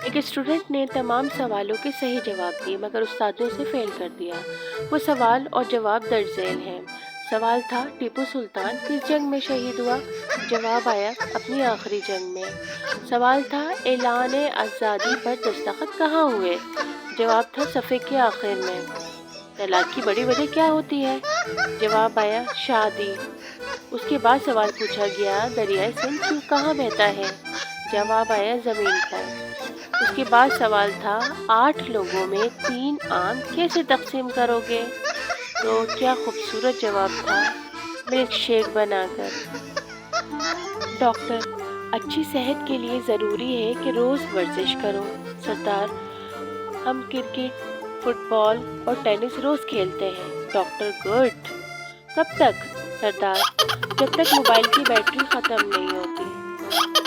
ایک اسٹوڈنٹ نے تمام سوالوں کے صحیح جواب دیے مگر استاد نے اسے فیل کر دیا۔ وہ سوال اور جواب درج ذیل ہیں۔ سوال تھا، ٹیپو سلطان کس جنگ میں شہید ہوا؟ جواب آیا، اپنی آخری جنگ میں۔ سوال تھا، اعلان آزادی پر دستخط کہاں ہوئے؟ جواب تھا، صفحے کے آخر میں۔ طلاق کی بڑی وجہ کیا ہوتی ہے؟ جواب آیا، شادی۔ اس کے بعد سوال پوچھا گیا، دریائے سندھ کہاں بہتا ہے؟ جواب آیا، زمین پر۔ اس کے بعد سوال تھا، 8 لوگوں میں 3 آم کیسے تقسیم کرو گے؟ تو کیا خوبصورت جواب تھا، ملک شیک بنا کر۔ ڈاکٹر، اچھی صحت کے لیے ضروری ہے کہ روز ورزش کرو۔ سردار، ہم کرکٹ، فٹ بال اور ٹینس روز کھیلتے ہیں۔ Doctor, good. کب تک؟ سردار، جب تک موبائل کی بیٹری ختم نہیں ہوتی۔